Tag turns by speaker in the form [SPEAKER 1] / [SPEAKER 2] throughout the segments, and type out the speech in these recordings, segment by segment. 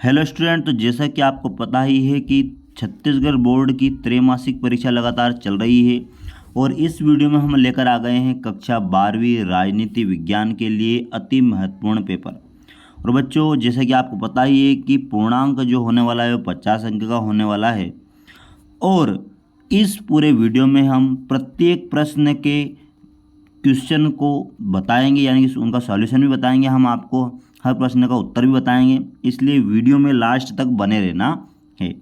[SPEAKER 1] Hello student, तो जैसा कि आपको पता ही है कि छत्तीसगढ़ बोर्ड की त्रैमासिक परीक्षा लगातार चल रही है और इस वीडियो में हम लेकर आ गए हैं कक्षा 12वीं राजनीति विज्ञान के लिए अति महत्वपूर्ण पेपर। और बच्चों, जैसा कि आपको पता ही है कि पूर्णांक जो होने वाला है वो 50 अंक का होने वाला है और इस पूरे वीडियो में हम प्रत्येक प्रश्न के क्वेश्चन को बताएंगे, यानी कि उनका सॉल्यूशन भी बताएंगे, हम आपको हर प्रश्न का उत्तर भी बताएंगे, इसलिए वीडियो में लास्ट तक बने रहना है।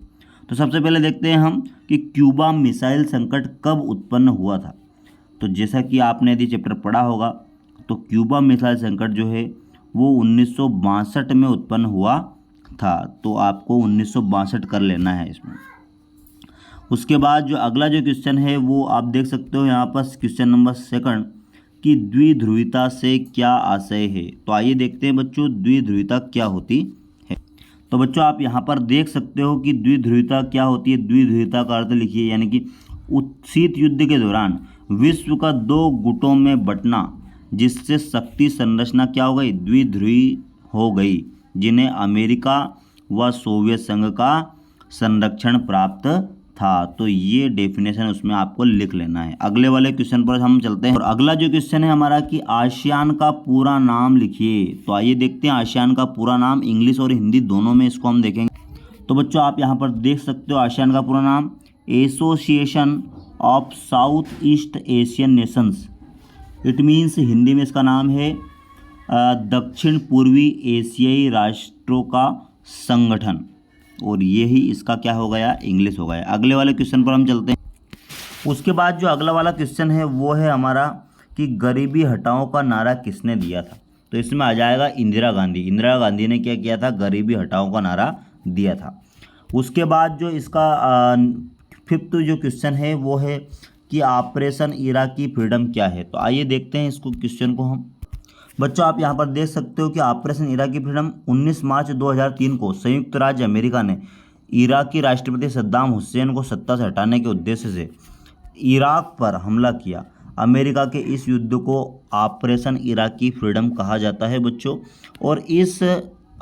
[SPEAKER 1] तो सबसे पहले देखते हैं हम कि क्यूबा मिसाइल संकट कब उत्पन्न हुआ था। तो जैसा कि आपने यदि चैप्टर पढ़ा होगा तो क्यूबा मिसाइल संकट जो है वो 1962 में उत्पन्न हुआ था। तो आपको 1962 कर लेना है इसमें। उसके बाद जो अगला जो क्वेश्चन है वो आप देख सकते हो यहाँ पर क्वेश्चन नंबर 2 कि द्विध्रुवीता से क्या आशय है। तो आइए देखते हैं बच्चों द्विध्रुवीता क्या होती है। तो बच्चों आप यहाँ पर देख सकते हो कि द्विध्रुवीता क्या होती है। द्विध्रुवीता का अर्थ लिखिए, यानी कि शीत युद्ध के दौरान विश्व का 2 गुटों में बंटना, जिससे शक्ति संरचना क्या हो गई, द्विध्रुवी हो गई, जिन्हें अमेरिका व सोवियत संघ का संरक्षण प्राप्त था। तो ये डेफिनेशन उसमें आपको लिख लेना है। अगले वाले क्वेश्चन पर हम चलते हैं और अगला जो क्वेश्चन है हमारा कि आसियान का पूरा नाम लिखिए। तो आइए देखते हैं आसियान का पूरा नाम, इंग्लिश और हिंदी दोनों में इसको हम देखेंगे। तो बच्चों आप यहाँ पर देख सकते हो आसियान का पूरा नाम association of south east Asian Nations. It means Hindi में इसका नाम है दक्षिण पूर्वी एशियाई राष्ट्रों का संगठन, और यही इसका क्या हो गया, इंग्लिश हो गया। अगले वाले क्वेश्चन पर हम चलते हैं। उसके बाद जो अगला वाला क्वेश्चन है वो है हमारा कि गरीबी हटाओ का नारा किसने दिया था। तो इसमें आ जाएगा इंदिरा गांधी। इंदिरा गांधी ने क्या किया था, गरीबी हटाओ का नारा दिया था। उसके बाद जो इसका 5th जो क्वेश्चन है वो है कि ऑपरेशन इराकी फ्रीडम क्या है। तो आइए देखते हैं इसको क्वेश्चन को हम। बच्चों आप यहाँ पर देख सकते हो कि ऑपरेशन इराकी फ्रीडम 19 मार्च 2003 को संयुक्त राज्य अमेरिका ने इराकी राष्ट्रपति सद्दाम हुसैन को सत्ता से हटाने के उद्देश्य से इराक पर हमला किया। अमेरिका के इस युद्ध को ऑपरेशन इराकी फ्रीडम कहा जाता है बच्चों, और इस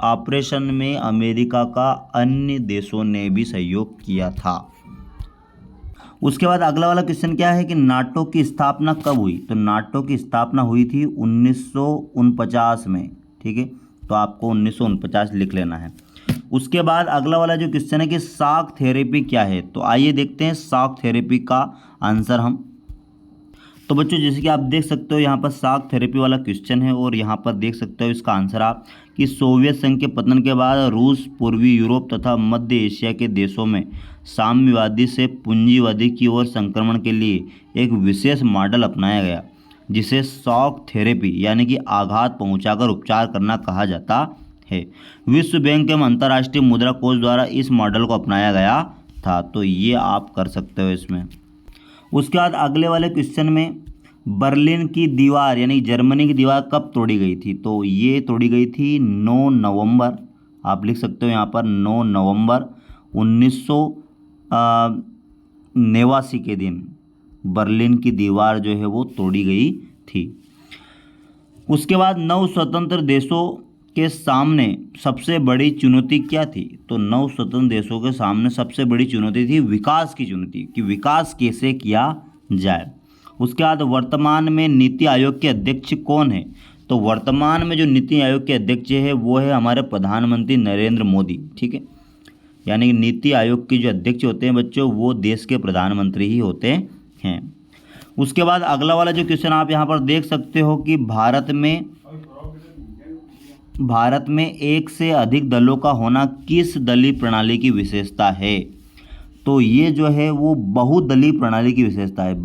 [SPEAKER 1] ऑपरेशन में अमेरिका का अन्य देशों ने भी सहयोग किया था। उसके बाद अगला वाला क्वेश्चन क्या है कि नाटो की स्थापना कब हुई। तो नाटो की स्थापना हुई थी 1949 में, ठीक है। तो आपको 1949 लिख लेना है। उसके बाद अगला वाला जो क्वेश्चन है कि शॉक थेरेपी क्या है। तो आइए देखते हैं शॉक थेरेपी का आंसर हम। तो बच्चों जैसे कि आप देख सकते हो यहाँ पर शॉक थेरेपी वाला क्वेश्चन है और यहाँ पर देख सकते हो इसका आंसर आप कि सोवियत संघ के पतन के बाद रूस पूर्वी यूरोप तथा मध्य एशिया के देशों में साम्यवादी से पूंजीवादी की ओर संक्रमण के लिए एक विशेष मॉडल अपनाया गया, जिसे शॉक थेरेपी यानी कि आघात पहुंचाकर उपचार करना कहा जाता है। विश्व बैंक एवं अंतर्राष्ट्रीय मुद्रा कोष द्वारा इस मॉडल को अपनाया गया था। तो ये आप कर सकते हो इसमें। उसके बाद अगले वाले क्वेश्चन में बर्लिन की दीवार यानी जर्मनी की दीवार कब तोड़ी गई थी। तो ये तोड़ी गई थी 9 नवंबर, आप लिख सकते हो यहाँ पर 9 नवंबर 1989 के दिन बर्लिन की दीवार जो है वो तोड़ी गई थी। उसके बाद 9 स्वतंत्र देशों के सामने सबसे बड़ी चुनौती क्या थी। तो 9 स्वतंत्र देशों के सामने सबसे बड़ी चुनौती थी विकास की चुनौती, कि विकास कैसे किया जाए। उसके बाद वर्तमान में नीति आयोग के अध्यक्ष कौन है। तो वर्तमान में जो नीति आयोग के अध्यक्ष है वो है हमारे प्रधानमंत्री नरेंद्र मोदी, ठीक है। यानी कि नीति आयोग के जो अध्यक्ष होते हैं बच्चों वो देश के प्रधानमंत्री ही होते हैं। उसके बाद अगला वाला जो क्वेश्चन आप यहाँ पर देख सकते हो कि भारत में एक से अधिक दलों का होना किस दलीय प्रणाली की विशेषता है। तो ये जो है वो बहुदलीय प्रणाली की विशेषता है।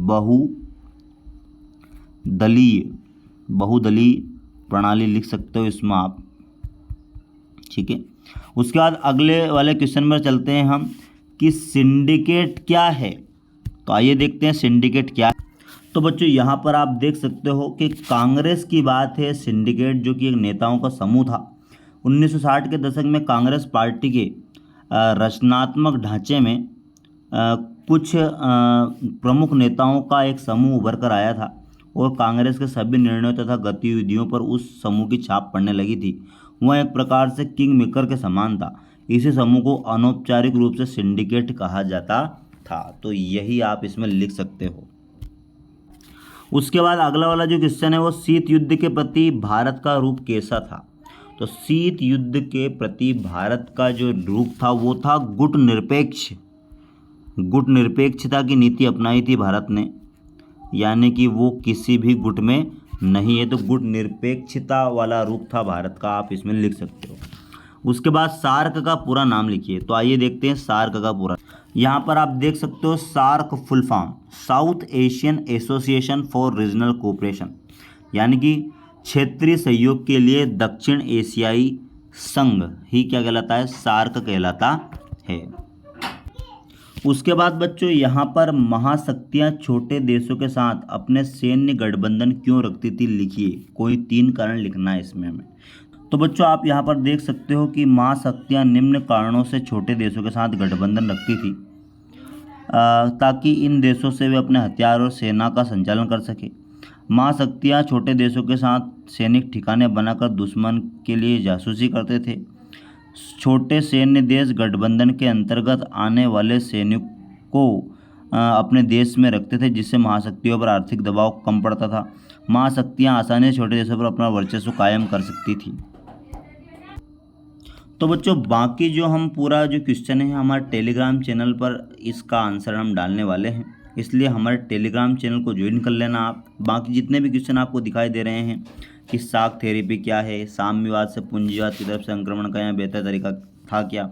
[SPEAKER 1] बहुदलीय प्रणाली लिख सकते हो इसमें आप, ठीक है। उसके बाद अगले वाले क्वेश्चन पर चलते हैं हम कि सिंडिकेट क्या है। तो आइए देखते हैं सिंडिकेट क्या है। तो बच्चों यहाँ पर आप देख सकते हो कि कांग्रेस की बात है सिंडिकेट, जो कि एक नेताओं का समूह था। 1960 के दशक में कांग्रेस पार्टी के रचनात्मक ढांचे में कुछ प्रमुख नेताओं का एक समूह उभर कर आया था और कांग्रेस के सभी निर्णयों तथा गतिविधियों पर उस समूह की छाप पड़ने लगी थी। वह एक प्रकार से किंग मेकर के समान था। इसी समूह को अनौपचारिक रूप से सिंडिकेट कहा जाता था। तो यही आप इसमें लिख सकते हो। उसके बाद अगला वाला जो क्वेश्चन है वो शीत युद्ध के प्रति भारत का रूप कैसा था। तो शीत युद्ध के प्रति भारत का जो रूप था वो था गुट निरपेक्षता की नीति अपनाई थी भारत ने, यानी कि वो किसी भी गुट में नहीं है। तो गुट निरपेक्षता वाला रूप था भारत का, आप इसमें लिख सकते हो। उसके बाद सार्क का पूरा नाम लिखिए। तो आइए देखते हैं सार्क का पूरा। यहाँ पर आप देख सकते हो SAARC full form South Asian Association for Regional Cooperation, यानी कि क्षेत्रीय सहयोग के लिए दक्षिण एशियाई संघ ही क्या कहलाता है, सार्क कहलाता है। उसके बाद बच्चों यहाँ पर महाशक्तियाँ छोटे देशों के साथ अपने सैन्य गठबंधन क्यों रखती थी, लिखिए। कोई 3 कारण लिखना है इसमें हमें। तो बच्चों आप यहाँ पर देख सकते हो कि महाशक्तियाँ निम्न कारणों से छोटे देशों के साथ गठबंधन रखती थी ताकि इन देशों से वे अपने हथियार और सेना का संचालन कर सके। महाशक्तियाँ छोटे देशों के साथ सैनिक ठिकाने बनाकर दुश्मन के लिए जासूसी करते थे। छोटे सैन्य देश गठबंधन के अंतर्गत आने वाले सैनिकों को अपने देश में रखते थे, जिससे महाशक्तियों पर आर्थिक दबाव कम पड़ता था। महाशक्तियाँ आसानी से छोटे देशों पर अपना वर्चस्व कायम कर सकती थी। तो बच्चों बाकी जो हम पूरा जो क्वेश्चन है हमारे टेलीग्राम चैनल पर इसका आंसर हम डालने वाले हैं, इसलिए हमारे टेलीग्राम चैनल को ज्वाइन कर लेना आप। बाकी जितने भी क्वेश्चन आपको दिखाई दे रहे हैं कि शाक थेरेपी क्या है, साम्यवाद से पूंजीवाद की तरफ संक्रमण का यहाँ बेहतर तरीका था क्या,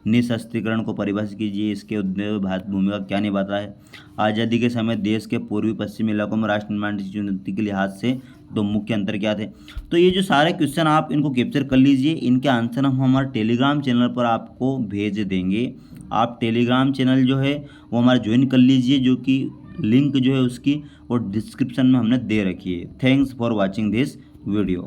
[SPEAKER 1] निःशस्त्रीकरण को परिभाषित कीजिए, इसके उद्देश्य भारत भूमिका क्या निभाता है, आज़ादी के समय देश के पूर्वी पश्चिमी इलाकों में राष्ट्र निर्माण की चुनौती के लिहाज से 2 मुख्य अंतर क्या थे। तो ये जो सारे क्वेश्चन आप इनको कैप्चर कर लीजिए, इनके आंसर हम हमारे टेलीग्राम चैनल पर आपको भेज देंगे। आप टेलीग्राम चैनल जो है वो हमारा ज्वाइन कर लीजिए, जो कि लिंक जो है उसकी और डिस्क्रिप्शन में हमने दे रखी है। Thanks for watching this video.